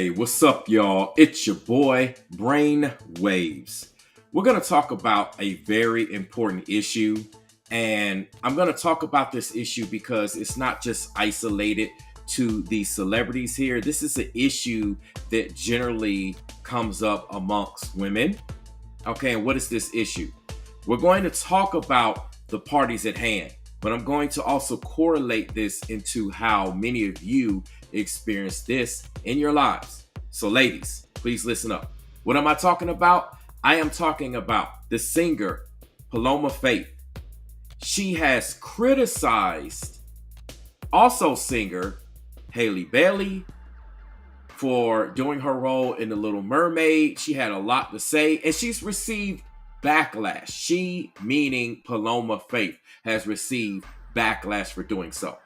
Hey, what's up, y'all? It's your boy, Brain Waves. We're going to talk about a very important issue, and I'm going to talk about this issue because it's not just isolated to the celebrities here. This is an issue that generally comes up amongst women. Okay, and what is this issue? We're going to talk about the parties at hand, but I'm going to also correlate this into how many of you experience this in your lives. So ladies, please listen up. What am I talking about? I am talking about the singer Paloma Faith. She has criticized also singer Halle Bailey for doing her role in The Little Mermaid. She had a lot to say, and she's received backlash. She, meaning Paloma Faith, has received backlash for doing so.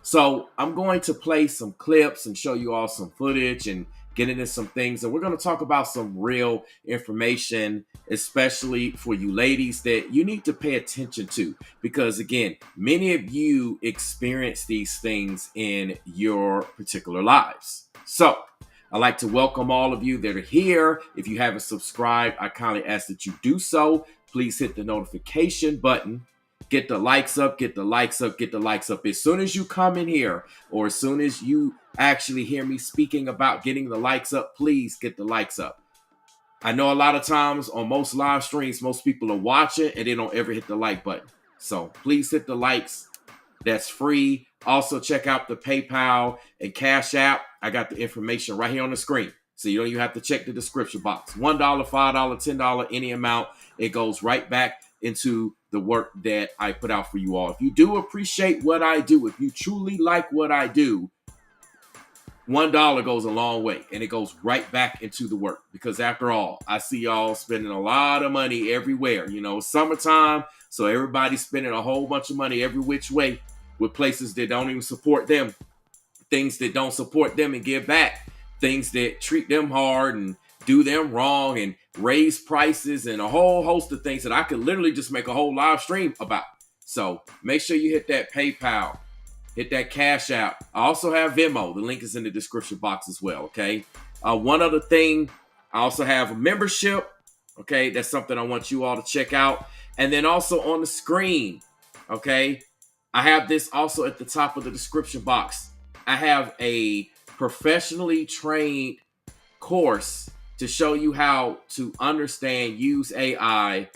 So I'm going to play some clips and show you all some footage and get into some things. And we're going to talk about some real information, especially for you ladies, that you need to pay attention to. Because again, many of you experience these things in your particular lives. So I'd like to welcome all of you that are here. If you haven't subscribed, I kindly ask that you do so. Please hit the notification button. Get the likes up, get the likes up, get the likes up. As soon as you come in here, or as soon as you actually hear me speaking about getting the likes up, please get the likes up. I know a lot of times on most live streams, most people are watching and they don't ever hit the like button. So please hit the likes. That's free. Also check out the PayPal and Cash App. I got the information right here on the screen. So you don't even have to check the description box. $1, $5, $10, any amount. It goes right back into the work that I put out for you all. If you do appreciate what I do, if you truly like what I do, $1 goes a long way, and it goes right back into the work. Because after all, I see y'all spending a lot of money everywhere. You know, summertime, so everybody's spending a whole bunch of money every which way with places that don't even support them, things that don't support them and give back, things that treat them hard and do them wrong and raise prices and a whole host of things that I could literally just make a whole live stream about. So make sure you hit that PayPal, hit that Cash App. I also have Venmo. The link is in the description box as well, okay? One other thing, I also have a membership, okay? That's something I want you all to check out. And then also on the screen, okay? I have this also at the top of the description box. I have a professionally trained course to show you how to understand, use AI,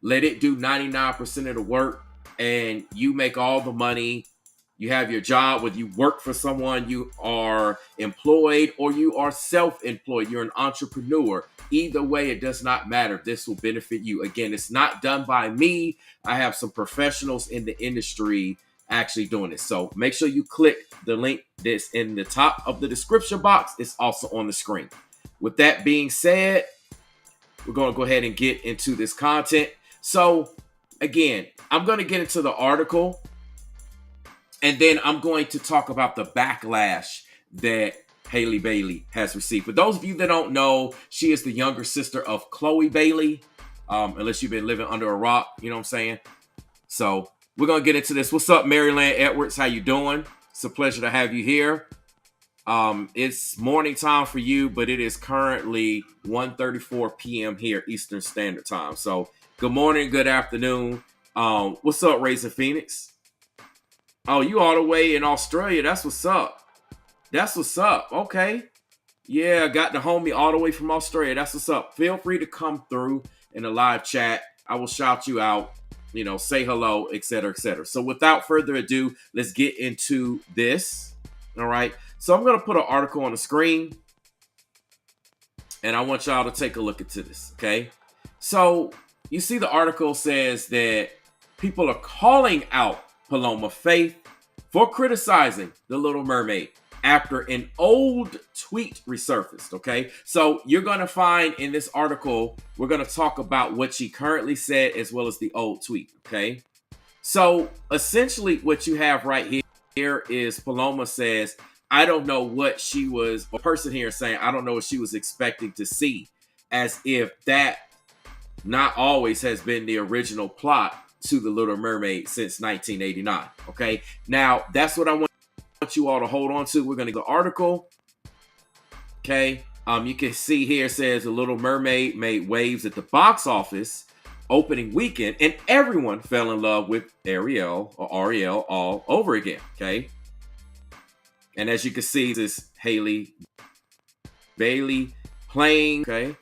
let it do 99% of the work, and you make all the money. You have your job, whether you work for someone, you are employed, or you are self-employed. You're an entrepreneur. Either way, it does not matter. This will benefit you. Again, it's not done by me. I have some professionals in the industry actually doing it. So make sure you click the link that's in the top of the description box. It's also on the screen. With that being said, we're going to go ahead and get into this content. So again, I'm going to get into the article, and then I'm going to talk about the backlash that Halle Bailey has received. For those of you that don't know, she is the younger sister of Chloe Bailey, unless you've been living under a rock, you know what I'm saying? So we're going to get into this. What's up, Maryland Edwards? How you doing? It's a pleasure to have you here. It's morning time for you, but it is currently 1:34 p.m. here, Eastern Standard Time. So good morning, good afternoon. What's up, Raisin Phoenix? Oh, you all the way in Australia. That's what's up. That's what's up. Okay. Yeah, got the homie all the way from Australia. That's what's up. Feel free to come through in the live chat. I will shout you out, you know, say hello, etc., etc. So without further ado, let's get into this. All right. So I'm going to put an article on the screen, and I want y'all to take a look into this, okay? So you see the article says that people are calling out Paloma Faith for criticizing The Little Mermaid after an old tweet resurfaced, okay? So you're going to find in this article, we're going to talk about what she currently said as well as the old tweet, okay? So essentially what you have right here is Paloma says, I don't know what she was, a person here saying, I don't know what she was expecting to see, as if that not always has been the original plot to The Little Mermaid since 1989. Okay, now that's what I want you all to hold on to. We're going to go article, Okay. You can see here it says The Little Mermaid made waves at the box office opening weekend, and everyone fell in love with Ariel or Ariel all over again. Okay. And as you can see, this is Halle Bailey playing. Okay.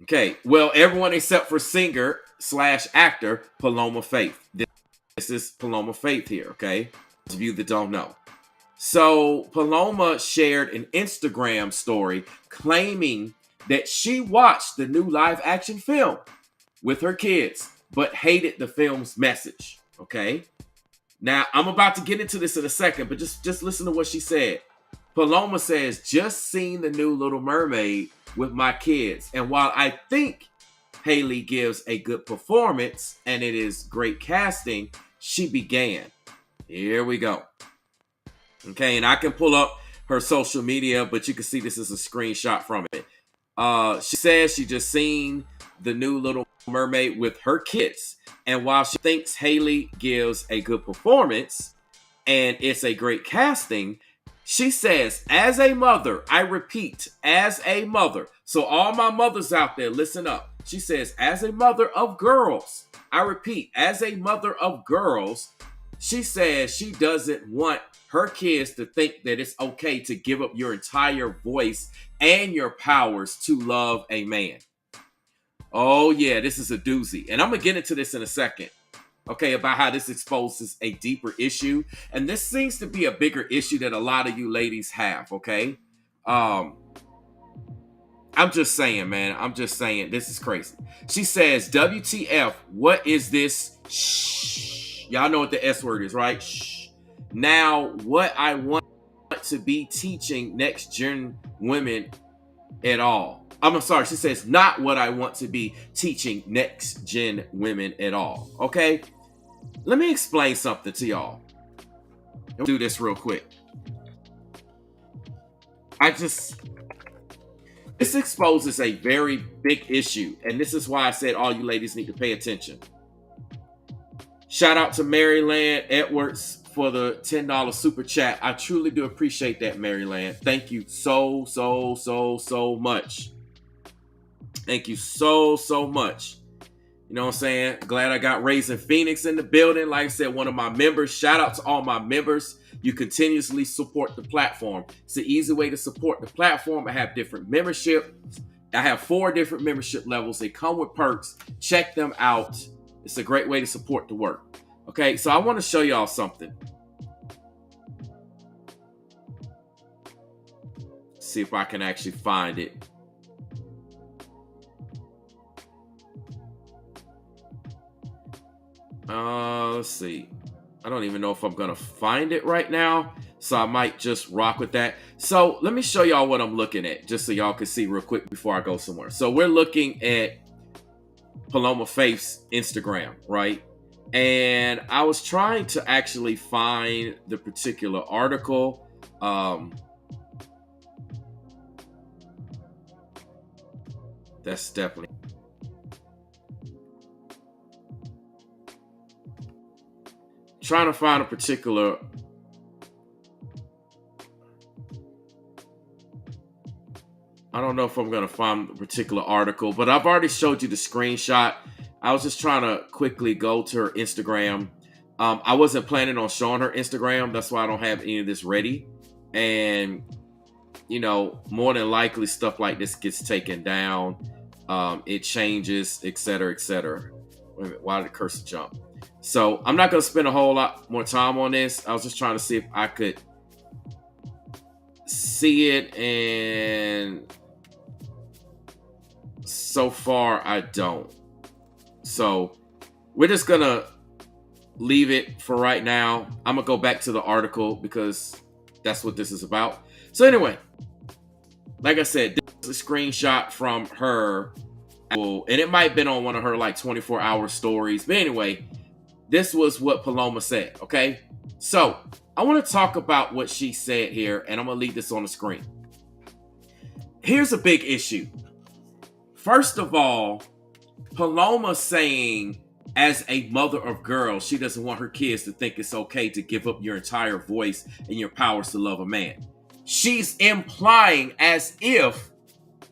Okay. Well, everyone except for singer / actor Paloma Faith. This is Paloma Faith here. Okay. Those of you that don't know. So Paloma shared an Instagram story claiming that she watched the new live action film with her kids, but hated the film's message. Okay. Now I'm about to get into this in a second, but just listen to what she said. Paloma says, just seen the new Little Mermaid with my kids. And while I think Halle gives a good performance and it is great casting, she began. Here we go. Okay, and I can pull up her social media, but you can see this is a screenshot from it. She says she just seen the new Little Mermaid with her kids. And while she thinks Halle gives a good performance and it's a great casting, she says, as a mother, I repeat, as a mother. So all my mothers out there, listen up. She says, as a mother of girls, I repeat, as a mother of girls, she says she doesn't want her kids to think that it's okay to give up your entire voice and your powers to love a man. Oh yeah, this is a doozy. And I'm going to get into this in a second. Okay, about how this exposes a deeper issue. And this seems to be a bigger issue that a lot of you ladies have, okay? I'm just saying, man. I'm just saying. This is crazy. She says, WTF, what is this? Shh. Y'all know what the S word is, right? Shh. Now, what I want to be teaching next gen women at all. I'm sorry, she says, not what I want to be teaching next gen women at all. Okay? Let me explain something to y'all. I'll do this real quick. This exposes a very big issue, and this is why I said all you ladies need to pay attention. Shout out to Maryland Edwards for the $10 super chat. I truly do appreciate that, Maryland. Thank you so much. Thank you so much. You know what I'm saying? Glad I got Raising Phoenix in the building. Like I said, one of my members. Shout out to all my members. You continuously support the platform. It's an easy way to support the platform. I have different memberships. I have 4 different membership levels. They come with perks. Check them out. It's a great way to support the work. Okay, so I want to show y'all something. See if I can actually find it. Let's see. I don't even know if I'm gonna find it right now, so I might just rock with that. So let me show y'all what I'm looking at, just so y'all can see real quick before I go somewhere. So we're looking at Paloma Faith's Instagram, right? And I was trying to actually find the particular article. That's definitely. Trying to find a particular. I don't know if I'm going to find a particular article, but I've already showed you the screenshot. I was just trying to quickly go to her Instagram. I wasn't planning on showing her Instagram. That's why I don't have any of this ready. And, you know, more than likely stuff like this gets taken down. It changes, etc., etc. Wait a minute, why did the cursor jump? So I'm not going to spend a whole lot more time on this. I was just trying to see if I could see it, and so far I don't. So we're just going to leave it for right now. I'm going to go back to the article because that's what this is about. So anyway, like I said, this is a screenshot from her, and it might have been on one of her like 24-hour stories. But anyway, this was what Paloma said, okay? So I want to talk about what she said here, and I'm going to leave this on the screen. Here's a big issue. First of all, Paloma saying, as a mother of girls, she doesn't want her kids to think it's okay to give up your entire voice and your powers to love a man. she's implying as if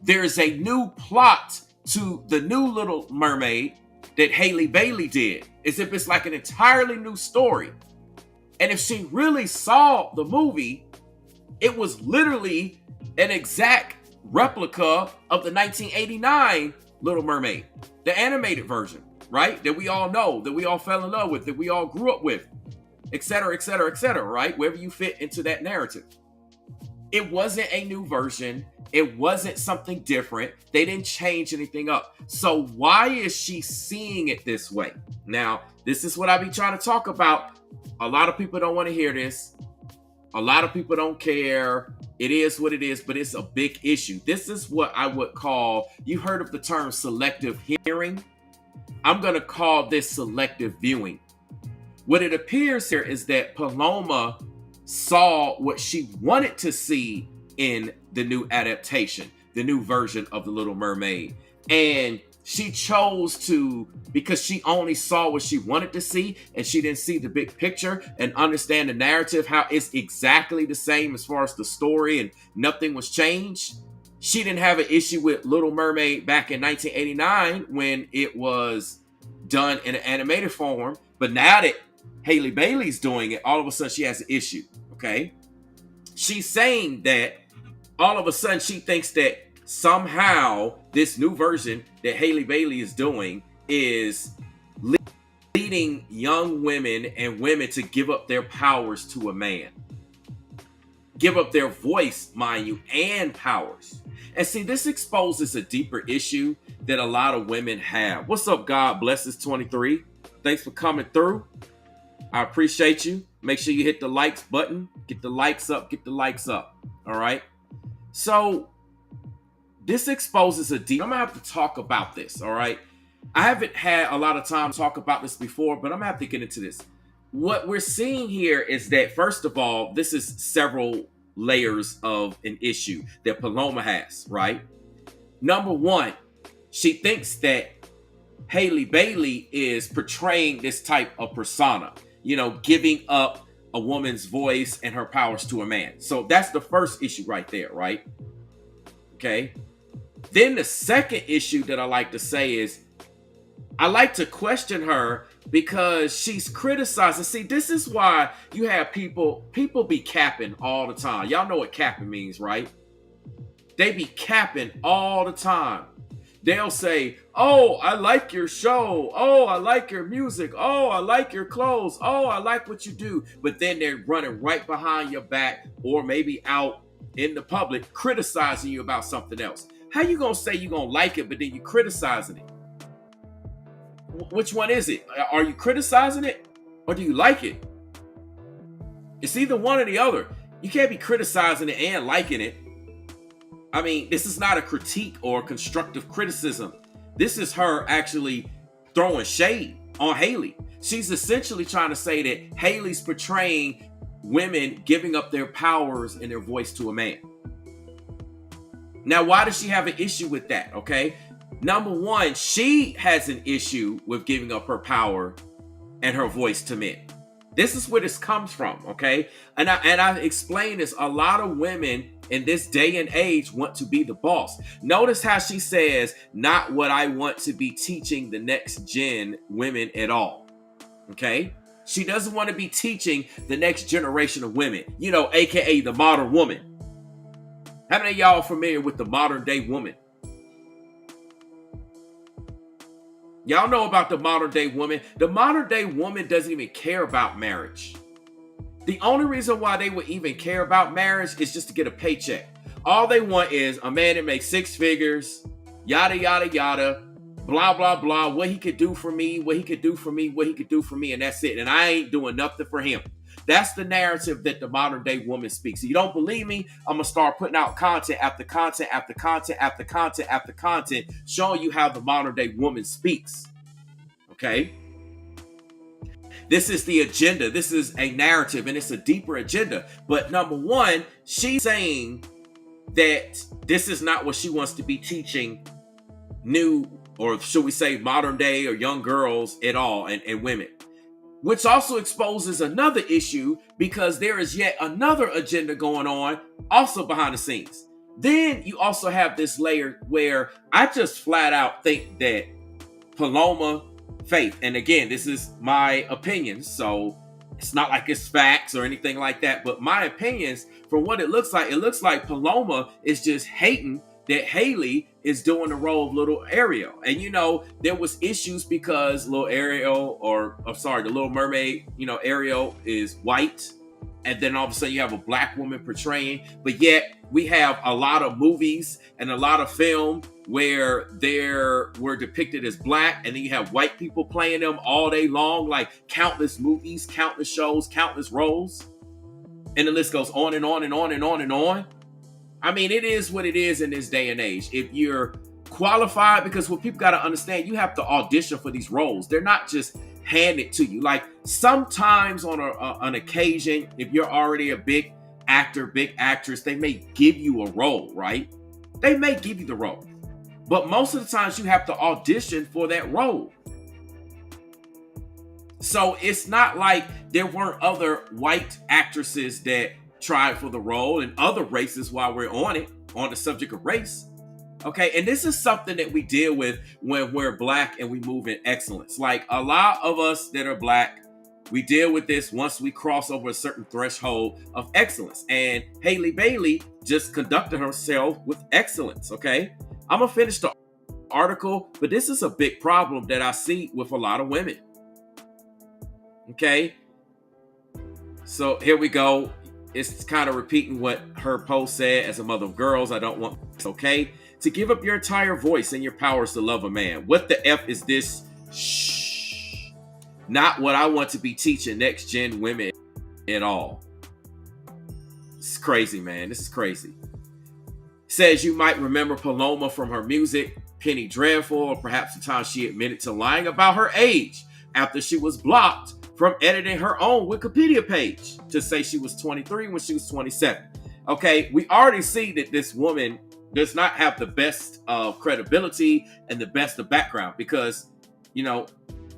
there's a new plot to the new Little Mermaid that Halle Bailey did, as if it's like an entirely new story. And if she really saw the movie, it was literally an exact replica of the 1989 Little Mermaid, the animated version, right? That we all know, that we all fell in love with, that we all grew up with, etc., etc., etc., right? Wherever you fit into that narrative. It wasn't a new version. It wasn't something different. They didn't change anything up. So why is she seeing it this way? Now, this is what I be trying to talk about. A lot of people don't want to hear this. A lot of people don't care. It is what it is, but it's a big issue. This is what I would call, you heard of the term selective hearing? I'm going to call this selective viewing. What it appears here is that Paloma saw what she wanted to see in the new adaptation, the new version of The Little Mermaid. And she chose to, because she only saw what she wanted to see and she didn't see the big picture and understand the narrative, how it's exactly the same as far as the story and nothing was changed. She didn't have an issue with Little Mermaid back in 1989 when it was done in an animated form. But now that Halle Bailey's doing it, all of a sudden she has an issue, okay? She's saying that all of a sudden she thinks that somehow this new version that Halle Bailey is doing is leading young women and women to give up their powers to a man. Give up their voice, mind you, and powers. And see, this exposes a deeper issue that a lot of women have. What's up, God Blesses 23? Thanks for coming through. I appreciate you. Make sure you hit the likes button. Get the likes up. Get the likes up. All right. So this exposes a deep. I'm going to have to talk about this. All right. I haven't had a lot of time to talk about this before, but I'm going to have to get into this. What we're seeing here is that, first of all, this is several layers of an issue that Paloma has, right? Number one, she thinks that Halle Bailey is portraying this type of persona, you know, giving up a woman's voice and her powers to a man. So that's the first issue right there, right? Okay. Then the second issue that I like to say is, I like to question her because she's criticizing. See, this is why you have people be capping all the time. Y'all know what capping means, right? They be capping all the time. They'll say, oh, I like your show. Oh, I like your music. Oh, I like your clothes. Oh, I like what you do. But then they're running right behind your back or maybe out in the public criticizing you about something else. How you gonna say you gonna like it, but then you criticizing it? Which one is it? Are you criticizing it or do you like it? It's either one or the other. You can't be criticizing it and liking it. I mean, this is not a critique or constructive criticism. This is her actually throwing shade on Halle. She's essentially trying to say that Halle's portraying women giving up their powers and their voice to a man. Now, why does she have an issue with that? Okay. Number one, she has an issue with giving up her power and her voice to men. This is where this comes from, okay? And I explain this. A lot of women in this day and age want to be the boss. Notice how she says, not what I want to be teaching the next gen women at all, okay? She doesn't want to be teaching the next generation of women, you know, aka the modern woman. How many of y'all are familiar with the modern day woman? Y'all know about the modern day woman. The modern day woman doesn't even care about marriage. The only reason why they would even care about marriage is just to get a paycheck. All they want is a man that makes six figures, yada, yada, yada, blah, blah, blah, what he could do for me, what he could do for me, what he could do for me, and that's it. And I ain't doing nothing for him. That's the narrative that the modern day woman speaks. If you don't believe me, I'm going to start putting out content after content after content after content after content, showing you how the modern day woman speaks. Okay? This is the agenda. This is a narrative, and it's a deeper agenda. But number one, she's saying that this is not what she wants to be teaching new, or should we say modern day or young girls at all, and women. which also exposes another issue because there is yet another agenda going on also behind the scenes. Then you also have this layer where I just flat out think that Paloma Faith, and again, this is my opinion, so it's not like it's facts or anything like that, but my opinions, from what it looks like Paloma is just hating that Halle is doing the role of little Ariel. And there was issues because little Ariel, the Little Mermaid, Ariel is white, and then all of a sudden you have a black woman portraying, but yet we have a lot of movies and a lot of film where they were depicted as black, and then you have white people playing them all day long, like countless movies, countless shows, countless roles, and the list goes on and on and on and on and on. I mean, it is what it is in this day and age. If you're qualified, because what people got to understand, you have to audition for these roles. They're not just handed to you. Like sometimes on an occasion, if you're already a big actor, big actress, they may give you a role, right? They may give you the role. But most of the times you have to audition for that role. So it's not like there weren't other white actresses that tried for the role and other races while we're on the subject of race. Okay, and this is something that we deal with when we're black and we move in excellence. Like a lot of us that are black, we deal with this once we cross over a certain threshold of excellence. And Halle Bailey just conducted herself with excellence, okay? I'm gonna finish the article, but this is a big problem that I see with a lot of women. Okay, so here we go. It's kind of repeating what her post said. As a mother of girls, I don't want it's okay to give up your entire voice and your powers to love a man. What the F is this? Shh. Not what I want to be teaching next gen women at all. It's crazy, man. This is crazy. Says you might remember Paloma from her music, Penny Dreadful, or perhaps the time she admitted to lying about her age after she was blocked from editing her own Wikipedia page to say she was 23 when she was 27. Okay, we already see that this woman does not have the best of credibility and the best of background because,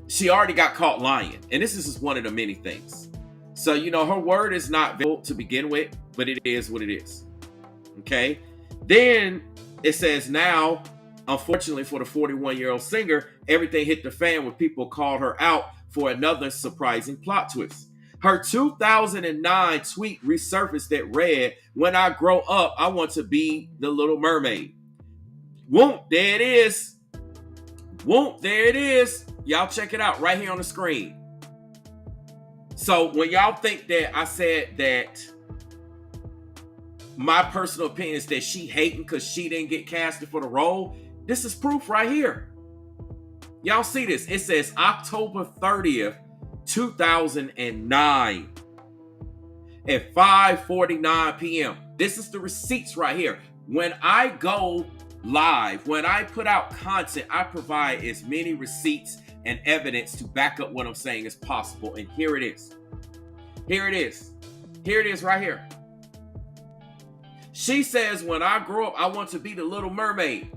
she already got caught lying. And this is just one of the many things. So, her word is not valid to begin with, but it is what it is. Okay, then it says now, unfortunately for the 41-year-old singer, everything hit the fan when people called her out for another surprising plot twist. Her 2009 tweet resurfaced that read, "When I grow up, I want to be the Little Mermaid." Whoop, there it is. Whoop, there it is. Y'all check it out right here on the screen. So when y'all think that I said that my personal opinion is that she hating because she didn't get casted for the role, this is proof right here. Y'all see this? It says October 30th, 2009 at 5:49 p.m. This is the receipts right here. When I go live, when I put out content, I provide as many receipts and evidence to back up what I'm saying as possible. And here it is. Here it is. Here it is right here. She says, when I grow up, I want to be the Little Mermaid.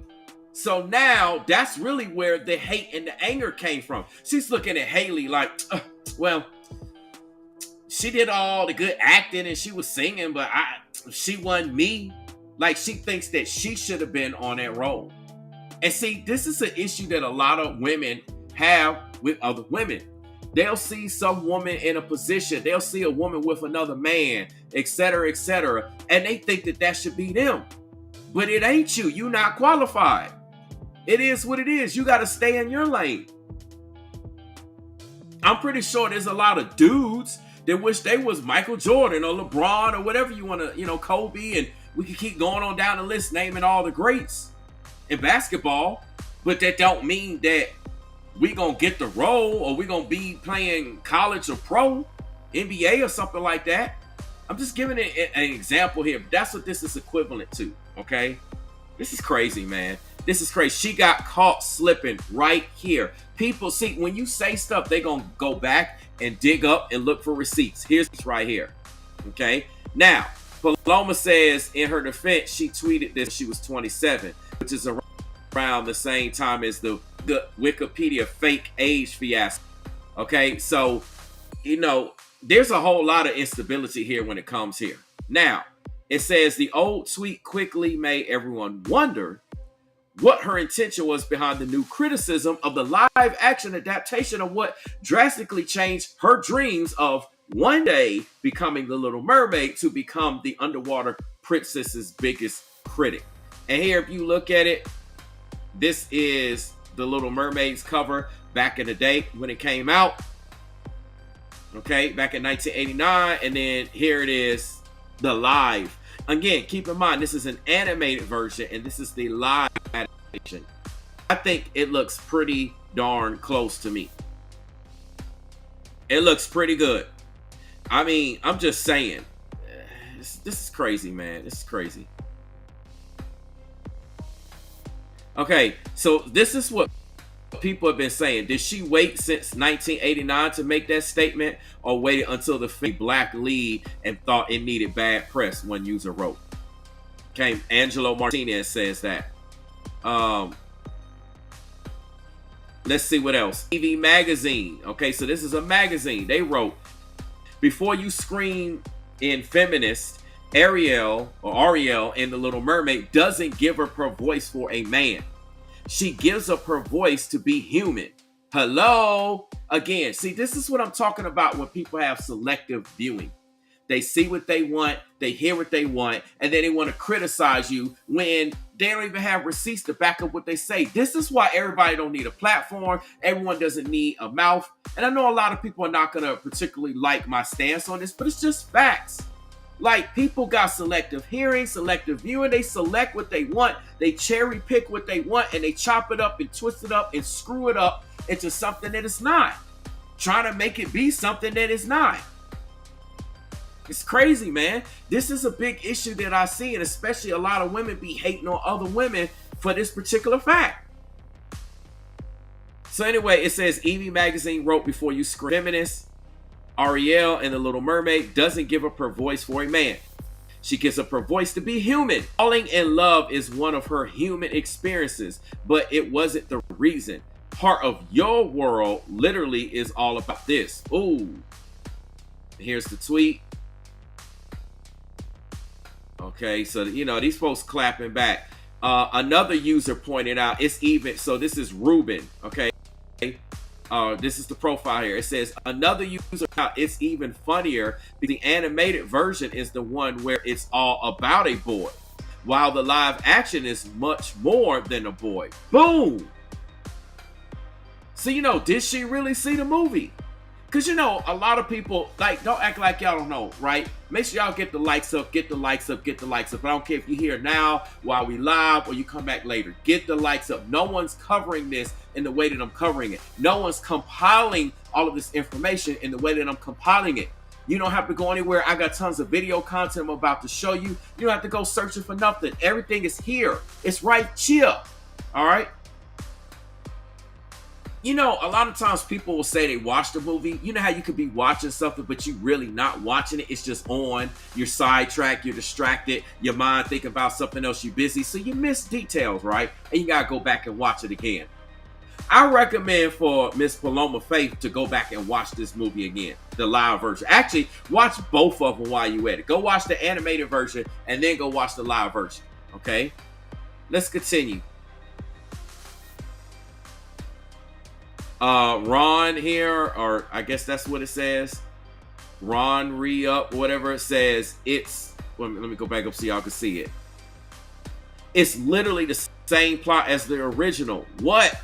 So now that's really where the hate and the anger came from. She's looking at Halle like, well, she did all the good acting and she was singing, but she wasn't me. Like she thinks that she should have been on that role. And see, this is an issue that a lot of women have with other women. They'll see some woman in a position, they'll see a woman with another man, etc., and they think that that should be them. But it ain't you. You're not qualified. It is what it is. You got to stay in your lane. I'm pretty sure there's a lot of dudes that wish they was Michael Jordan or LeBron or whatever you want to, Kobe, and we can keep going on down the list naming all the greats in basketball. But that don't mean that we gonna get the role or we gonna be playing college or pro, NBA or something like that. I'm just giving it an example here. That's what this is equivalent to, okay? This is crazy, man. This is crazy. She got caught slipping right here. People, see, when you say stuff, they gonna go back and dig up and look for receipts. Here's right here, okay? Now, Paloma says in her defense, she tweeted this when she was 27, which is around the same time as the Wikipedia fake age fiasco. Okay, so you know, there's a whole lot of instability here when it comes here. Now, it says the old tweet quickly made everyone wonder what her intention was behind the new criticism of the live action adaptation of what drastically changed her dreams of one day becoming the Little Mermaid to become the underwater princess's biggest critic. And here, if you look at it, this is the Little Mermaid's cover back in the day when it came out. Okay, back in 1989. And then here it is, the live. Again, keep in mind, this is an animated version and this is the live adaptation. I think it looks pretty darn close to me. It looks pretty good. I mean, I'm just saying. This is crazy, man. This is crazy. Okay, so this is what people have been saying. Did she wait since 1989 to make that statement, or waited until the black lead and thought it needed bad press? One user wrote. Okay, Angelo Martinez says that. Let's see what else. TV Magazine. Okay, so this is a magazine. They wrote, before you scream in feminist, Ariel in The Little Mermaid doesn't give up her voice for a man. She gives up her voice to be human. Hello? Again, see, this is what I'm talking about when people have selective viewing. They see what they want, they hear what they want, and then they want to criticize you when they don't even have receipts to back up what they say. This is why everybody don't need a platform. Everyone doesn't need a mouth. And I know a lot of people are not going to particularly like my stance on this, but it's just facts. Like, people got selective hearing, selective viewing. They select what they want. They cherry pick what they want, and they chop it up and twist it up and screw it up into something that it's not. Trying to make it be something that it's not. It's crazy, man. This is a big issue that I see, and especially a lot of women be hating on other women for this particular fact. So anyway, it says Evie Magazine wrote, before you scream feminist, Ariel in The Little Mermaid doesn't give up her voice for a man. She gives up her voice to be human. Falling in love is one of her human experiences, but it wasn't the reason. Part of your world literally is all about this. Ooh. Here's the tweet. Okay, so, you know, these folks clapping back. Another user pointed out, it's even, so this is Ruben, okay? This is the profile here. It says, another user, it's even funnier. The animated version is the one where it's all about a boy, while the live action is much more than a boy. Boom! So, you know, did she really see the movie? Because, you know, a lot of people, like, don't act like y'all don't know, right? Make sure y'all get the likes up, get the likes up, get the likes up. I don't care if you're here now while we live or you come back later. Get the likes up. No one's covering this in the way that I'm covering it. No one's compiling all of this information in the way that I'm compiling it. You don't have to go anywhere. I got tons of video content I'm about to show you. You don't have to go searching for nothing. Everything is here. It's right here. All right? You know, a lot of times people will say they watched the movie. You know how you could be watching something, but you really not watching it. It's just on. You're sidetracked. You're distracted. Your mind thinking about something else. You're busy. So you miss details, right? And you got to go back and watch it again. I recommend for Miss Paloma Faith to go back and watch this movie again, the live version. Actually, watch both of them while you're at it. Go watch the animated version and then go watch the live version, okay? Let's continue. Ron here, or I guess that's what it says. Ron re-up, whatever it says. It's, let me go back up so y'all can see it. It's literally the same plot as the original. What?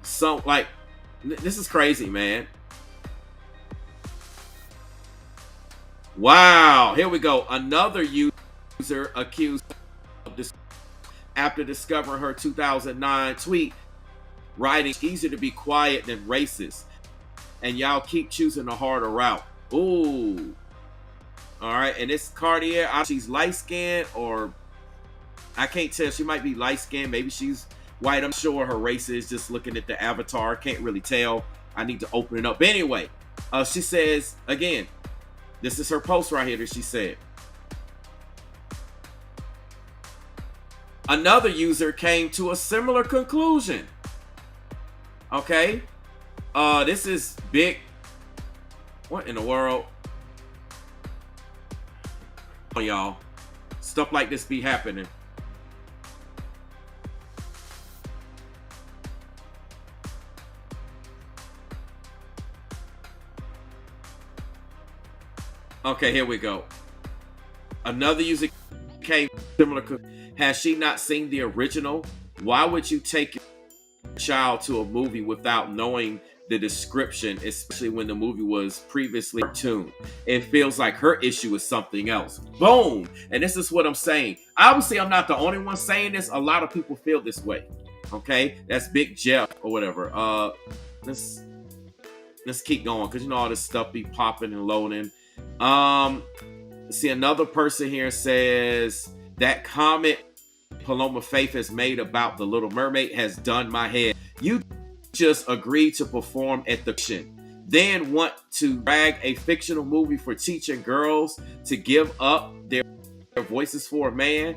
So, like, this is crazy, man. Wow. Here we go. Another user accused of this after discovering her 2009 tweet, writing, it's easier to be quiet than racist. And y'all keep choosing the harder route. Ooh. All right. And it's Cartier. She's light-skinned, or I can't tell. She might be light-skinned. Maybe she's white. I'm sure her race is, just looking at the avatar. Can't really tell. I need to open it up. But anyway, she says, again, this is her post right here that she said. Another user came to a similar conclusion. Okay. This is Big What in the world? Oh, y'all. Stuff like this be happening. Okay, here we go. Another user came similar. Has she not seen the original? Why would you take your child to a movie without knowing the description, especially when the movie was previously cartoon? It feels like her issue is something else. Boom! And this is what I'm saying. Obviously, I'm not the only one saying this. A lot of people feel this way. Okay? That's Big Jeff or whatever. Let's keep going, because you know all this stuff be popping and loading. See, another person here says that comment Paloma Faith has made about the Little Mermaid has done my head. You just agreed to perform at the fiction, then want to drag a fictional movie for teaching girls to give up their voices for a man,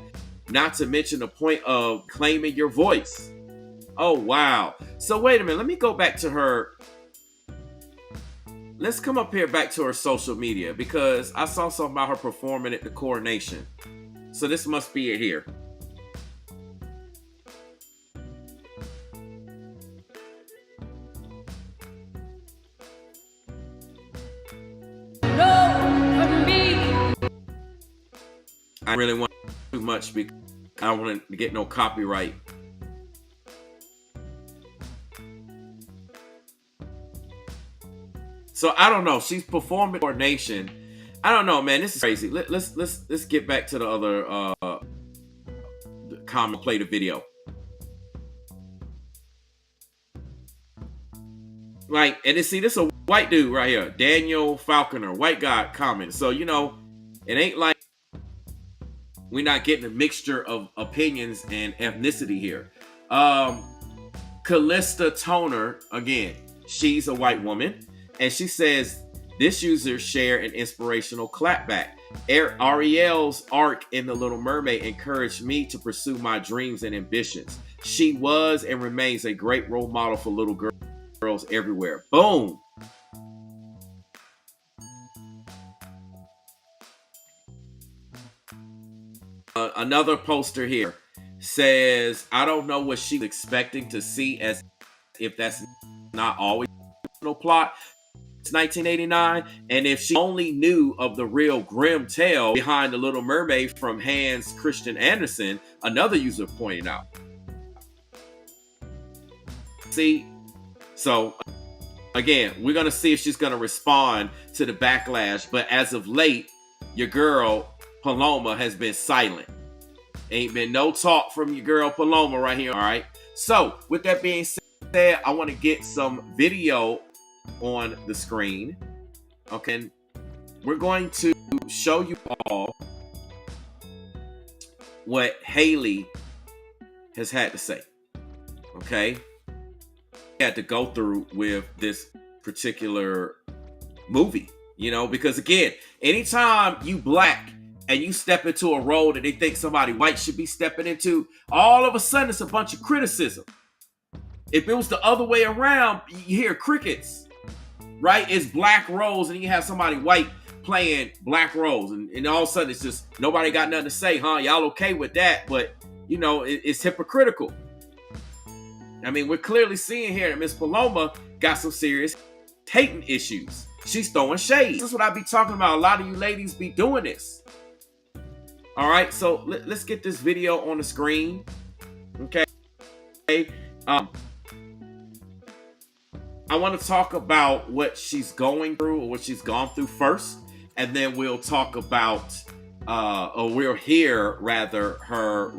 not to mention the point of claiming your voice. Oh, wow. So wait a minute. Let me go back to her. Let's come up here back to her social media, because I saw something about her performing at the coronation. So this must be it here. I really want too much because I don't want to get no copyright. So I don't know. She's performing coronation. I don't know, man. This is crazy. Let's get back to the other comment. Play the video. Like, and see, this is a white dude right here, Daniel Falconer, white guy comment. So you know, it ain't like we're not getting a mixture of opinions and ethnicity here. Callista Toner, again, she's a white woman. And she says, this user shared an inspirational clapback. Ariel's arc in The Little Mermaid encouraged me to pursue my dreams and ambitions. She was and remains a great role model for little girls everywhere. Boom. Another poster here says, I don't know what she's expecting to see, as if that's not always no plot. 1989, and if she only knew of the real grim tale behind The Little Mermaid from Hans Christian Andersen, another user pointed out. See, so again, we're gonna see if she's gonna respond to the backlash, but as of late, your girl Paloma has been silent. Ain't been no talk from your girl Paloma right here. All right, so with that being said, I want to get some video on the screen. Okay, and we're going to show you all what Halle has had to say. Okay, had to go through with this particular movie, you know, because again, anytime you black and you step into a role that they think somebody white should be stepping into, all of a sudden it's a bunch of criticism. If it was the other way around, you hear crickets. Right? It's black roles, and you have somebody white playing black roles, and all of a sudden it's just nobody got nothing to say, huh? Y'all okay with that? But you know, it's hypocritical. I mean, we're clearly seeing here that Miss Paloma got some serious hating issues. She's throwing shade. This is what I be talking about. A lot of you ladies be doing this. All right, so let's get this video on the screen. Okay. I want to talk about what she's going through, or what she's gone through first, and then we'll talk about, or we'll hear rather, her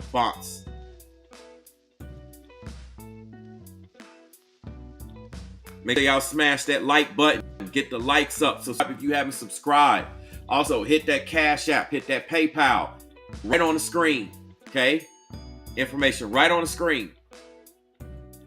response. Make sure y'all smash that like button, get the likes up. Subscribe if you haven't subscribed. Also, hit that Cash App, hit that PayPal, right on the screen. Okay, information right on the screen.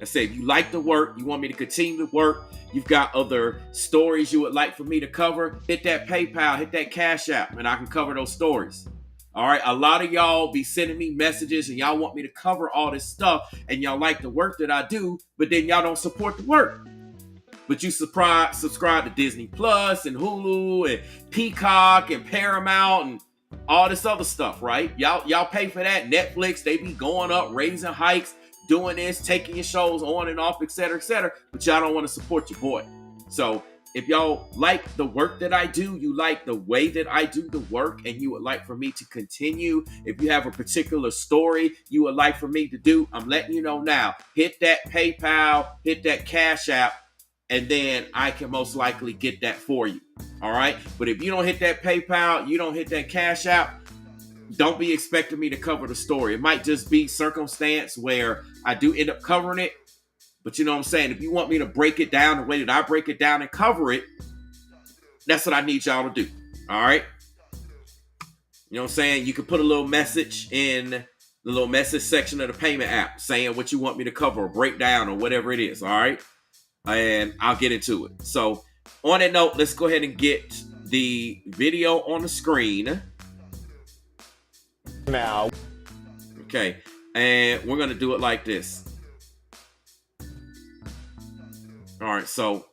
I say, if you like the work, you want me to continue to work, you've got other stories you would like for me to cover, hit that PayPal, hit that Cash App, and I can cover those stories. All right, a lot of y'all be sending me messages, and y'all want me to cover all this stuff, and y'all like the work that I do, but then y'all don't support the work. but you subscribe to Disney Plus and Hulu and Peacock and Paramount and all this other stuff, right? Y'all pay for that. Netflix, they be going up, raising hikes, doing this, taking your shows on and off, etc., but y'all don't want to support your boy. So if y'all like the work that I do, you like the way that I do the work, and you would like for me to continue, if you have a particular story you would like for me to do, I'm letting you know now. Hit that PayPal, hit that Cash App, and then I can most likely get that for you. All right? But if you don't hit that PayPal, you don't hit that Cash App, don't be expecting me to cover the story. It might just be circumstance where I do end up covering it. But you know what I'm saying? If you want me to break it down the way that I break it down and cover it, that's what I need y'all to do. All right? You know what I'm saying? You can put a little message in the little message section of the payment app saying what you want me to cover or break down or whatever it is. All right? And I'll get into it. So on that note, let's go ahead and get the video on the screen. Now. Okay. And we're going to do it like this. All right, so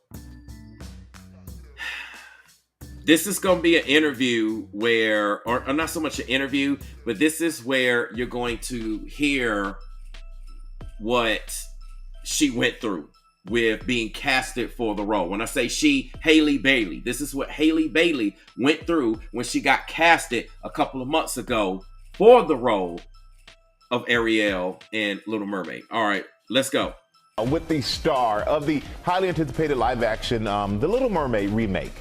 this is going to be an interview where, or not so much an interview, but this is where you're going to hear what she went through with being casted for the role. When I say she, Halle Bailey, this is what Halle Bailey went through when she got casted a couple of months ago for the role of Ariel in Little Mermaid. All right, let's go. With the star of the highly anticipated live-action The Little Mermaid remake,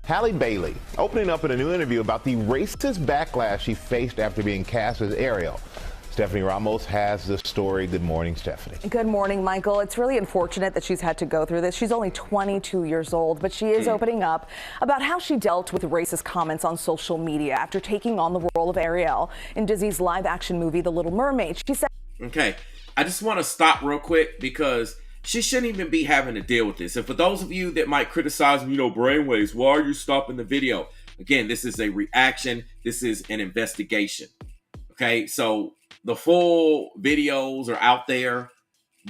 Halle Bailey, opening up in a new interview about the racist backlash she faced after being cast as Ariel. Stephanie Ramos has the story. Good morning, Stephanie. Good morning, Michael. It's really unfortunate that she's had to go through this. She's only 22 years old, but she is opening up about how she dealt with racist comments on social media after taking on the role of Ariel in Disney's live-action movie The Little Mermaid. She said, okay, I just want to stop real quick because she shouldn't even be having to deal with this. And for those of you that might criticize me, brainwaves, why are you stopping the video? Again, this is a reaction. This is an investigation. Okay, so the full videos are out there,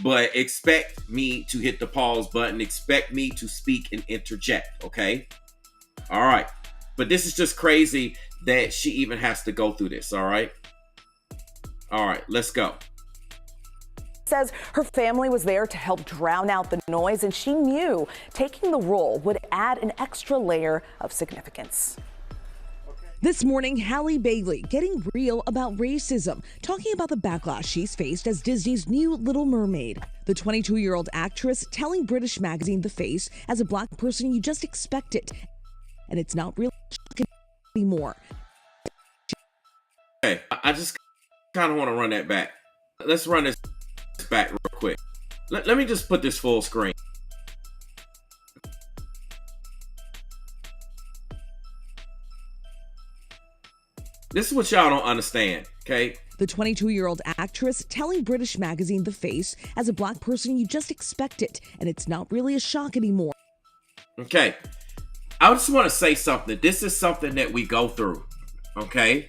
but expect me to hit the pause button. Expect me to speak and interject, okay? All right. But this is just crazy that she even has to go through this, all right? All right, let's go. Says her family was there to help drown out the noise, and she knew taking the role would add an extra layer of significance. This morning, Halle Bailey getting real about racism, talking about the backlash she's faced as Disney's new Little Mermaid. The 22-year-old actress telling British magazine The Face, as a black person, you just expect it. And it's not really shocking anymore. Okay, I just kind of want to run that back. Let's run this back real quick. Let me just put this full screen. This is what y'all don't understand, okay? The 22-year-old actress telling British magazine The Face, as a black person, you just expect it, and it's not really a shock anymore. Okay, I just want to say something. This is something that we go through, okay?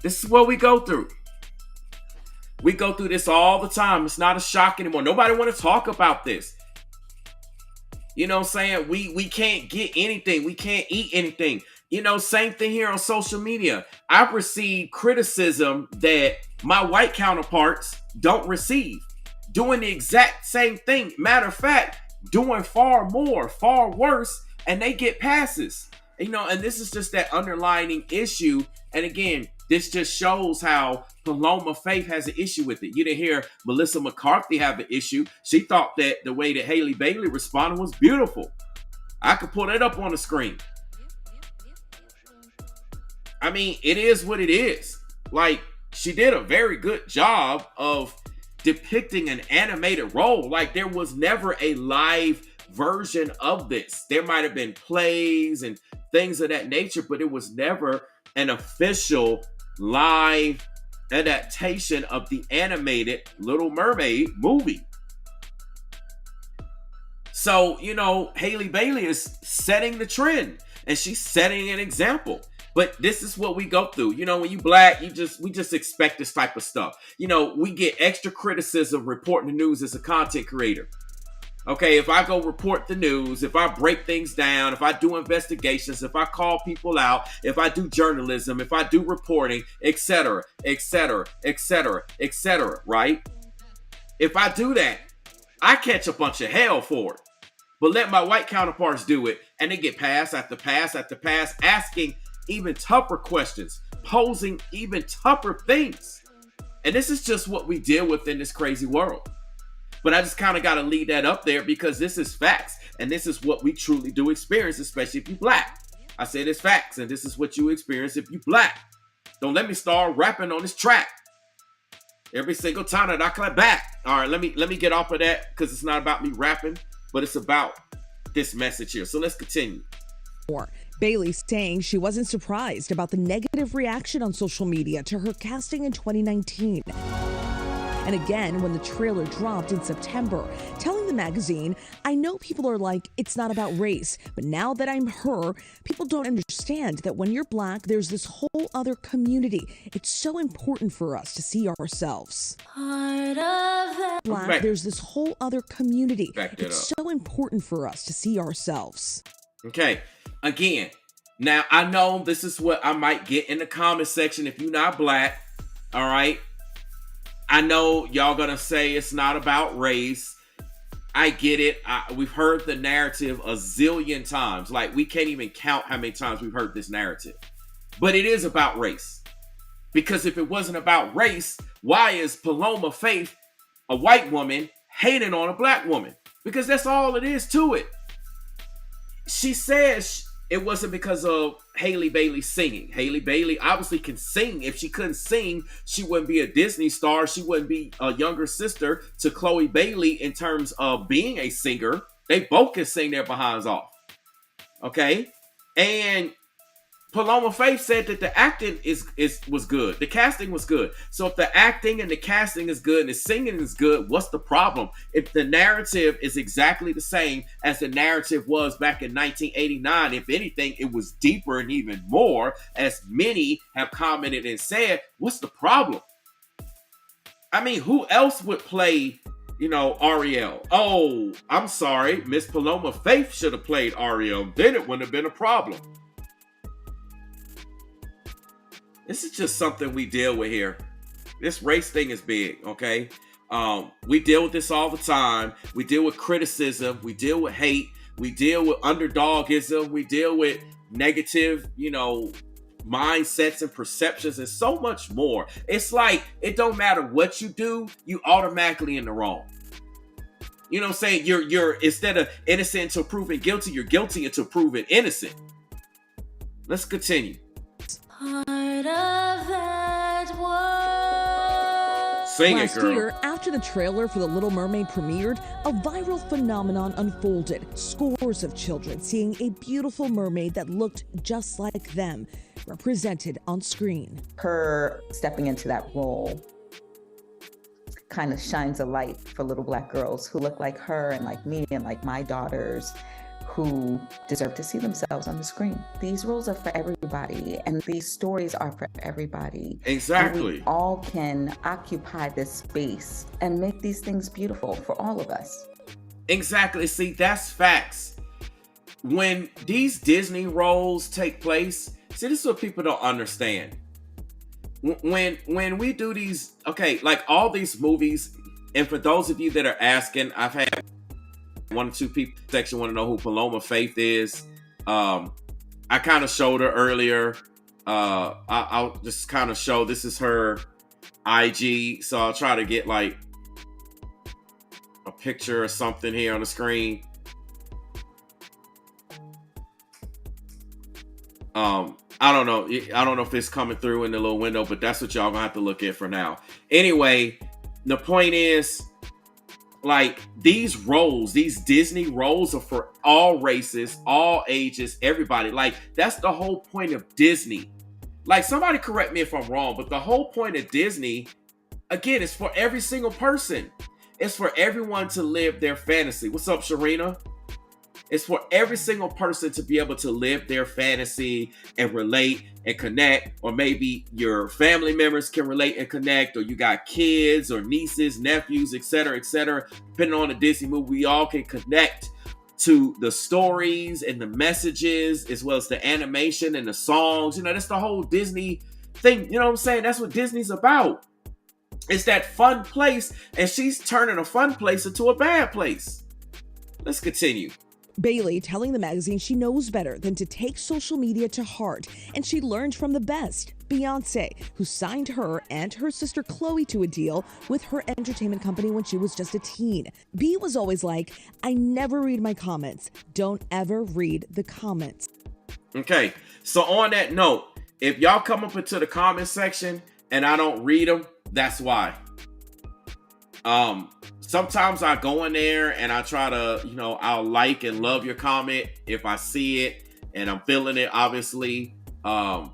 This is what we go through. We go through this all the time. It's not a shock anymore. Nobody want to talk about this. You know what I'm saying? We can't get anything. We can't eat anything. You know, same thing here on social media. I've received criticism that my white counterparts don't receive. Doing the exact same thing. Matter of fact, doing far more, far worse, and they get passes. You know, and this is just that underlying issue. And again, this just shows how Paloma Faith has an issue with it. You didn't hear Melissa McCarthy have an issue. She thought that the way that Halle Bailey responded was beautiful. I could pull that up on the screen. I mean, it is what it is. Like, she did a very good job of depicting an animated role. Like, there was never a live version of this. There might have been plays and things of that nature, but it was never an official live adaptation of the animated Little Mermaid movie. So, you know, Halle Bailey is setting the trend and she's setting an example. But this is what we go through. You know, when you black, we just expect this type of stuff. You know, we get extra criticism reporting the news as a content creator. Okay, if I go report the news, if I break things down, if I do investigations, if I call people out, if I do journalism, if I do reporting, etc., etc., etc., etc., right? If I do that, I catch a bunch of hell for it. But let my white counterparts do it, and they get pass after pass after pass, asking even tougher questions, posing even tougher things. And this is just what we deal with in this crazy world. But I just kind of got to leave that up there because this is facts. And this is what we truly do experience, especially if you're black. I said it's facts, and this is what you experience if you're black. Don't let me start rapping on this track every single time that I clap back. All right, let me get off of that because it's not about me rapping, but it's about this message here. So let's continue. Bailey saying she wasn't surprised about the negative reaction on social media to her casting in 2019. And again, when the trailer dropped in September, telling the magazine, I know people are like, it's not about race, but now that I'm her, people don't understand that when you're black, there's this whole other community. It's so important for us to see ourselves. Black, there's this whole other community. It's so important for us to see ourselves. Okay, again, now I know this is what I might get in the comment section if you're not black, all right? I know y'all gonna say it's not about race. I get it. We've heard the narrative a zillion times. Like, we can't even count how many times we've heard this narrative. But it is about race. Because if it wasn't about race, why is Paloma Faith, a white woman, hating on a black woman? Because that's all it is to it. She says it wasn't because of Halle Bailey singing. Halle Bailey obviously can sing. If she couldn't sing, she wouldn't be a Disney star. She wouldn't be a younger sister to Chloe Bailey in terms of being a singer. They both can sing their behinds off. Okay? And Paloma Faith said that the acting was good. The casting was good. So if the acting and the casting is good and the singing is good, what's the problem? If the narrative is exactly the same as the narrative was back in 1989, if anything, it was deeper and even more, as many have commented and said, what's the problem? I mean, who else would play, Ariel? Oh, I'm sorry. Miss Paloma Faith should have played Ariel. Then it wouldn't have been a problem. This is just something we deal with here. This race thing is big, okay? We deal with this all the time. We deal with criticism. We deal with hate. We deal with underdogism. We deal with negative, mindsets and perceptions and so much more. It's like, it don't matter what you do, you automatically in the wrong. You know what I'm saying? You're instead of innocent until proven guilty, you're guilty until proven innocent. Let's continue. Sing Last it, girl. year, after the trailer for The Little Mermaid premiered, a viral phenomenon unfolded. Scores of children seeing a beautiful mermaid that looked just like them, represented on screen. Her stepping into that role kind of shines a light for little black girls who look like her and like me and like my daughters, who deserve to see themselves on the screen. These roles are for everybody, and these stories are for everybody. Exactly. And we all can occupy this space and make these things beautiful for all of us. Exactly. See, that's facts. When these Disney roles take place, see, this is what people don't understand. When we do these, okay, like all these movies, and for those of you that are asking, I've had one or two people section want to know who Paloma Faith is. I kind of showed her earlier. I'll just kind of show, this is her IG. So I'll try to get like a picture or something here on the screen. I don't know if it's coming through in the little window, but that's what y'all gonna have to look at for now. Anyway, the point is, like, these roles, these Disney roles are for all races, all ages, everybody. Like, that's the whole point of Disney. Like, somebody correct me if I'm wrong, but the whole point of Disney, again, is for every single person. It's for everyone to live their fantasy. What's up, Sharina? It's for every single person to be able to live their fantasy and relate and connect, or maybe your family members can relate and connect, or you got kids or nieces, nephews, etc., etc. Depending on the Disney movie, we all can connect to the stories and the messages, as well as the animation and the songs. You know, that's the whole Disney thing. You know what I'm saying? That's what Disney's about. It's that fun place, and she's turning a fun place into a bad place. Let's continue. Bailey telling the magazine she knows better than to take social media to heart, and she learned from the best, Beyonce, who signed her and her sister Chloe to a deal with her entertainment company when she was just a teen. B was always like, I never read my comments. Don't ever read the comments. Okay, so on that note, if y'all come up into the comment section and I don't read them, that's why. Sometimes I go in there and I try to, you know, I'll like and love your comment if I see it and I'm feeling it, obviously. But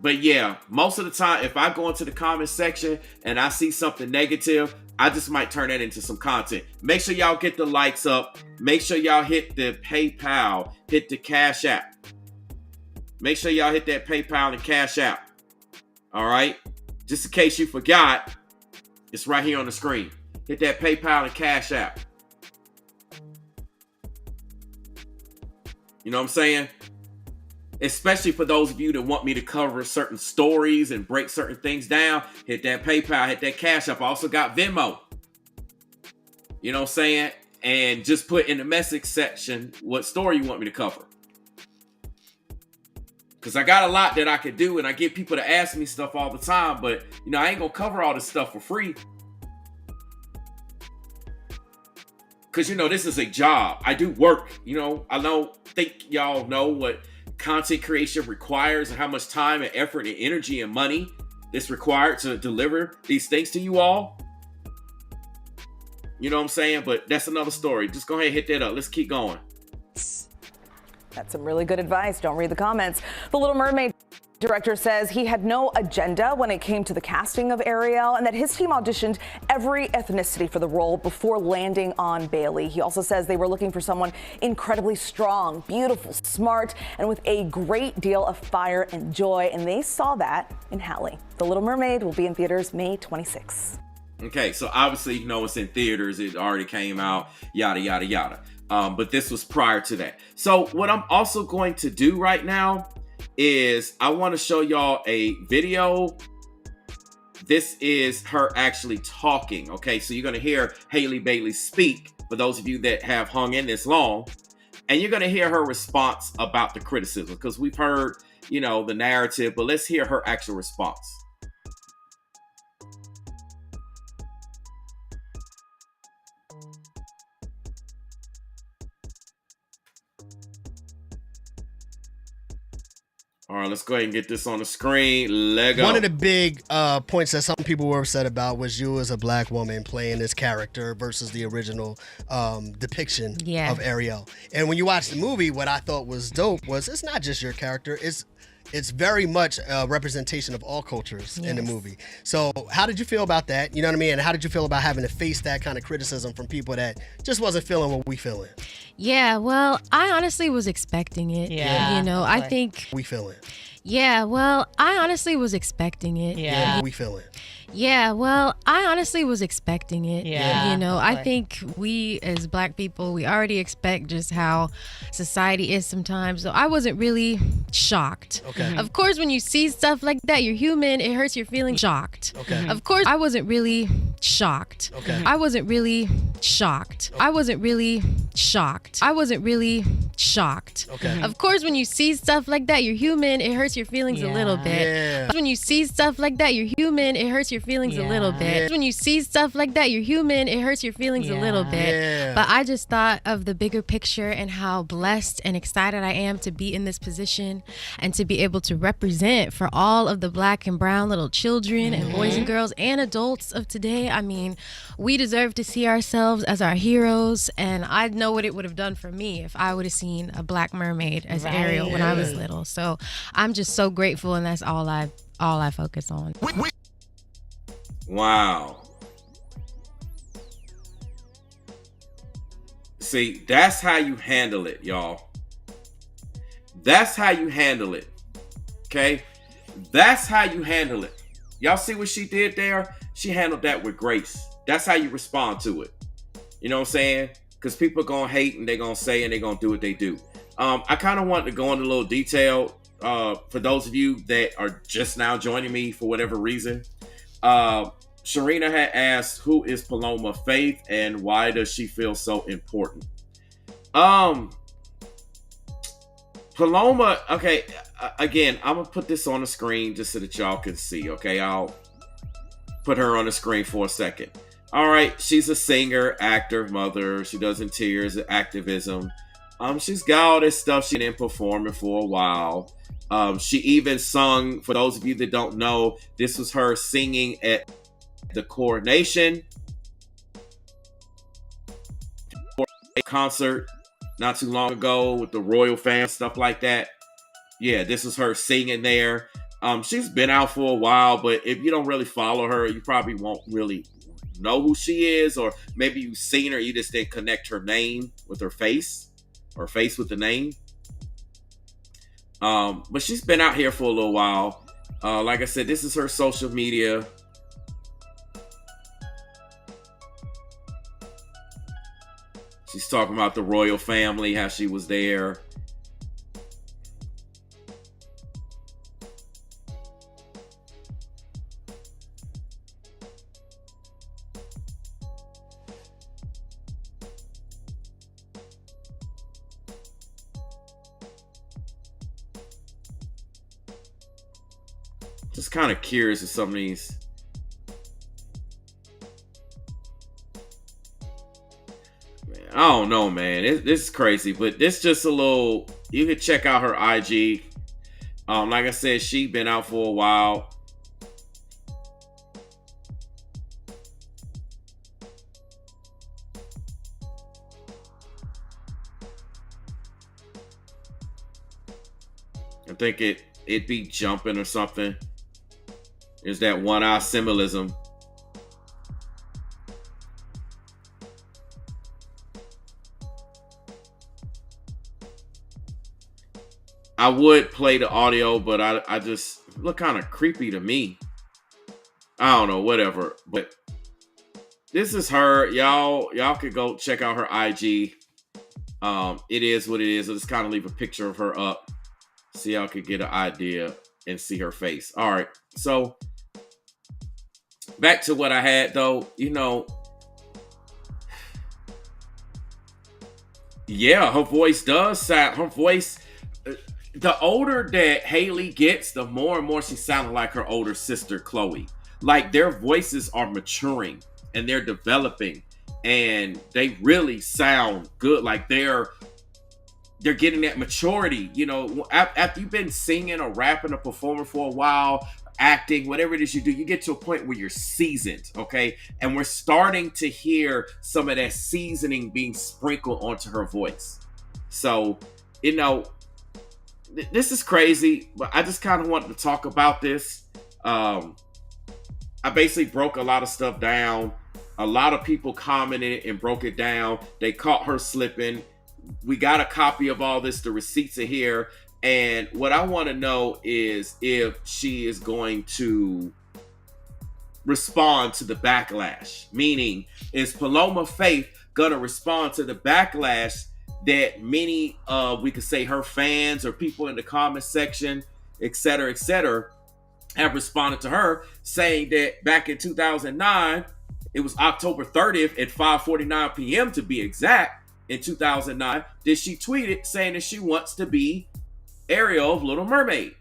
yeah, most of the time, if I go into the comment section and I see something negative, I just might turn that into some content. Make sure y'all get the likes up. Make sure y'all hit the PayPal, hit the Cash App. Make sure y'all hit that PayPal and Cash App. All right? Just in case you forgot, it's right here on the screen. Hit that PayPal and Cash App. You know what I'm saying? Especially for those of you that want me to cover certain stories and break certain things down, hit that PayPal, hit that Cash App. I also got Venmo. You know what I'm saying? And just put in the message section what story you want me to cover. Because I got a lot that I could do, and I get people to ask me stuff all the time, but, you know, I ain't going to cover all this stuff for free. Because, you know, this is a job. I do work. You know, I think y'all know what content creation requires and how much time and effort and energy and money is required to deliver these things to you all. You know what I'm saying? But that's another story. Just go ahead and hit that up. Let's keep going. That's some really good advice. Don't read the comments. The Little Mermaid director says he had no agenda when it came to the casting of Ariel, and that his team auditioned every ethnicity for the role before landing on Bailey. He also says they were looking for someone incredibly strong, beautiful, smart, and with a great deal of fire and joy, and they saw that in Halle. The Little Mermaid will be in theaters May 26th. Okay, so obviously, you know, it's in theaters. It already came out, yada, yada, yada. But this was prior to that. So what I'm also going to do right now is I want to show y'all a video. This is her actually talking. Okay, so you're going to hear Halle Bailey speak, for those of you that have hung in this long. And you're going to hear her response about the criticism, because we've heard, you know, the narrative, but let's hear her actual response. All right, let's go ahead and get this on the screen. Lego. One of the big points that some people were upset about was you as a black woman playing this character versus the original depiction of Ariel. And when you watch the movie, what I thought was dope was it's not just your character. It's very much a representation of all cultures in the movie. So how did you feel about that? You know what I mean? And how did you feel about having to face that kind of criticism from people that just wasn't feeling what we feeling? Yeah, well, I honestly was expecting it. Yeah. You know, I think... We feeling. Yeah, well, I honestly was expecting it. Yeah. We feeling. Yeah, well, I honestly was expecting it. Yeah. You know, I think we as black people, we already expect just how society is sometimes. So I wasn't really shocked. Okay. Of course, when you see stuff like that, you're human, it hurts your feelings. Shocked. Okay. Of course, I wasn't really shocked. Okay. I wasn't really shocked. I wasn't really shocked. I wasn't really shocked. Okay. Of course, when you see stuff like that, you're human, it hurts your feelings a little bit. Yeah. When you see stuff like that, you're human, it hurts your feelings a little bit. When you see stuff like that, you're human, it hurts your feelings a little bit. Yeah. But I just thought of the bigger picture and how blessed and excited I am to be in this position and to be able to represent for all of the black and brown little children and boys and girls and adults of today. I mean, we deserve to see ourselves as our heroes, and I know what it would have done for me if I would have seen a black mermaid as Ariel when I was little. So I'm just so grateful, and that's all I focus on. Wow. See, that's how you handle it, y'all. That's how you handle it. Okay? That's how you handle it. Y'all see what she did there? She handled that with grace. That's how you respond to it. You know what I'm saying? Because people are going to hate and they're going to say and they're going to do what they do. I kind of wanted to go into a little detail for those of you that are just now joining me for whatever reason. Sharina had asked, who is Paloma Faith and why does she feel so important? Paloma, okay, again, I'm going to put this on the screen just so that y'all can see, okay? I'll put her on the screen for a second. All right, she's a singer, actor, mother. She does interiors and activism. She's got all this stuff she's been performing for a while. She even sung, for those of you that don't know, this was her singing at the coronation concert not too long ago with the royal fam, stuff like that. Yeah, this is her singing there. She's been out for a while, but if you don't really follow her, you probably won't really know who she is, or maybe you've seen her, you just didn't connect her name with her face, or face with the name. But she's been out here for a little while. Like I said, this is her social media. She's talking about the royal family, how she was there. Just kind of curious of some of these. I don't know, man. This is crazy, but this just a little. You can check out her IG. Like I said, she been out for a while. I think it be jumping or something. There's that one eye symbolism. I would play the audio, but I just look kind of creepy to me. I don't know, whatever. But this is her. Y'all could go check out her IG. It is what it is. I'll just kind of leave a picture of her up. So y'all could get an idea and see her face. All right. So back to what I had though, yeah, her voice does sound, the older that Halle gets, the more and more she sounded like her older sister, Chloe. Like their voices are maturing and they're developing and they really sound good. Like they're getting that maturity, after you've been singing or rapping or performing for a while, acting, whatever it is you do, you get to a point where you're seasoned, okay? And we're starting to hear some of that seasoning being sprinkled onto her voice. So, this is crazy, but I just kind of wanted to talk about this. I basically broke a lot of stuff down. A lot of people commented and broke it down. They caught her slipping. We got a copy of all this. The receipts are here. And what I want to know is if she is going to respond to the backlash. Meaning, is Paloma Faith going to respond to the backlash that many we could say her fans or people in the comment section, et cetera, have responded to her, saying that back in 2009, it was October 30th at 5:49 p.m. to be exact, in 2009, that she tweeted saying that she wants to be Ariel of Little Mermaid.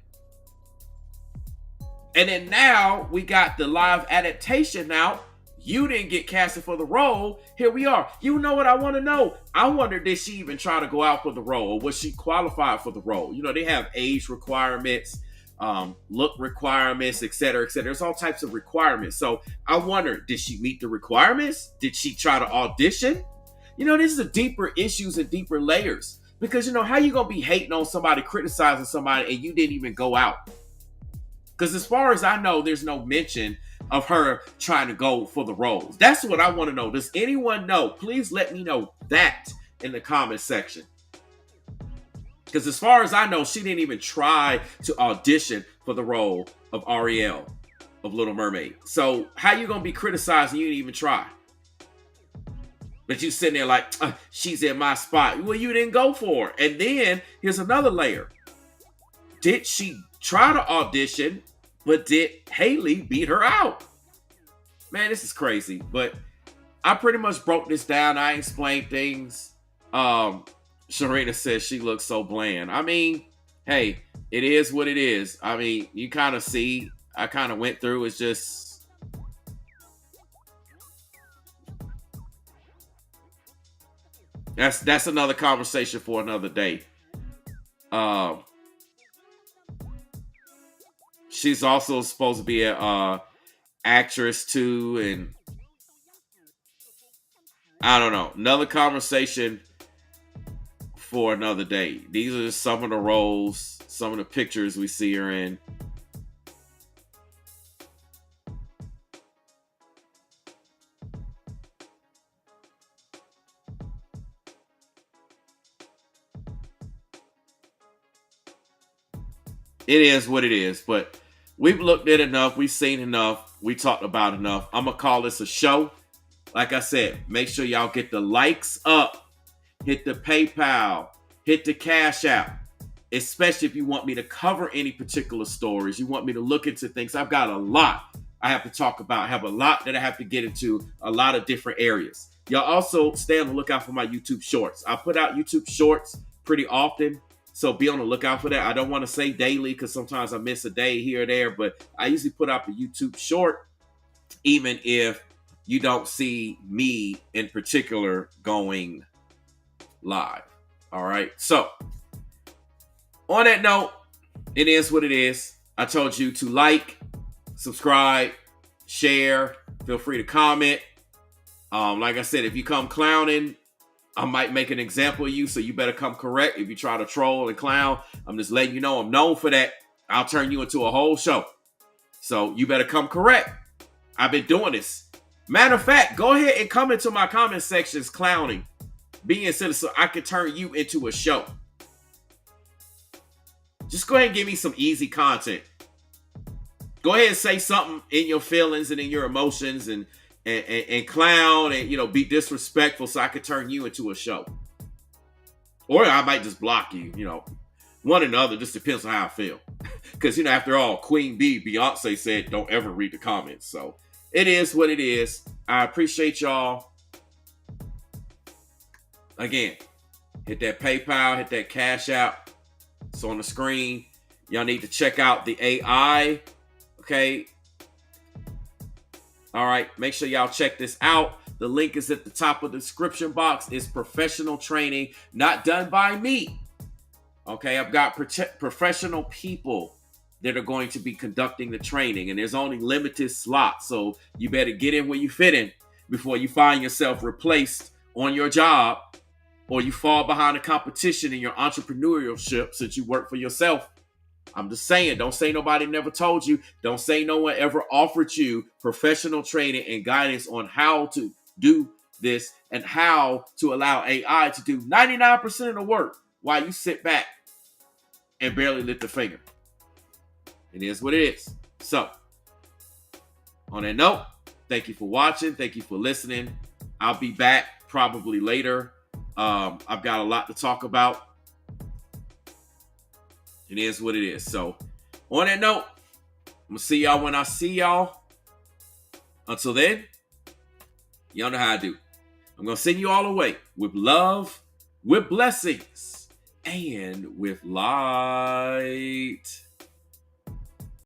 And then now we got the live adaptation out. You didn't get casted for the role. Here we are. You know what I want to know? I wonder, did she even try to go out for the role? Or was she qualified for the role? They have age requirements, look requirements, et cetera, et cetera. There's all types of requirements. So I wonder, did she meet the requirements? Did she try to audition? This is a deeper issues and deeper layers. Because, how you going to be hating on somebody, criticizing somebody, and you didn't even go out? Because as far as I know, there's no mention of her trying to go for the roles. That's what I want to know. Does anyone know? Please let me know that in the comment section. Because as far as I know, she didn't even try to audition for the role of Ariel of Little Mermaid. So how you gonna be criticized and you didn't even try? But you sitting there like, she's in my spot. Well, you didn't go for her. And then here's another layer. Did she try to audition, but did Halle beat her out? Man, this is crazy. But I pretty much broke this down. I explained things. Sharina says she looks so bland. I mean, hey, it is what it is. I mean, you kind of see, I kind of went through, it's just, that's another conversation for another day. She's also supposed to be an actress too, and I don't know. Another conversation for another day. These are just some of the roles, some of the pictures we see her in. It is what it is, but we've looked at enough. We've seen enough. We talked about enough. I'm going to call this a show. Like I said, make sure y'all get the likes up. Hit the PayPal. Hit the Cash App. Especially if you want me to cover any particular stories. You want me to look into things. I've got a lot I have to talk about. I have a lot that I have to get into. A lot of different areas. Y'all also stay on the lookout for my YouTube Shorts. I put out YouTube Shorts pretty often. So be on the lookout for that. I don't want to say daily because sometimes I miss a day here or there, but I usually put out the YouTube short, even if you don't see me in particular going live. All right. So on that note, it is what it is. I told you to like, subscribe, share. Feel free to comment. Like I said, if you come clowning, I might make an example of you, so you better come correct. If you try to troll and clown, I'm just letting you know I'm known for that. I'll turn you into a whole show. So you better come correct. I've been doing this. Matter of fact, go ahead and come into my comment sections clowning, being silly, so I can turn you into a show. Just go ahead and give me some easy content. Go ahead and say something in your feelings and in your emotions and clown and, be disrespectful so I could turn you into a show. Or I might just block you, one or the other. Just depends on how I feel. Because, after all, Queen Bee, Beyonce said, don't ever read the comments. So it is what it is. I appreciate y'all. Again, hit that PayPal, hit that Cash App. It's on the screen. Y'all need to check out the AI. Okay. All right, make sure y'all check this out. The link is at the top of the description box. It's professional training, not done by me. Okay, I've got professional people that are going to be conducting the training, and there's only limited slots, so you better get in where you fit in before you find yourself replaced on your job or you fall behind the competition in your entrepreneurship since you work for yourself. I'm just saying, don't say nobody never told you. Don't say no one ever offered you professional training and guidance on how to do this and how to allow AI to do 99% of the work while you sit back and barely lift a finger. It is what it is. So, on that note, thank you for watching. Thank you for listening. I'll be back probably later. I've got a lot to talk about. It is what it is. So, on that note, I'm going to see y'all when I see y'all. Until then, y'all know how I do. I'm going to send you all away with love, with blessings, and with light.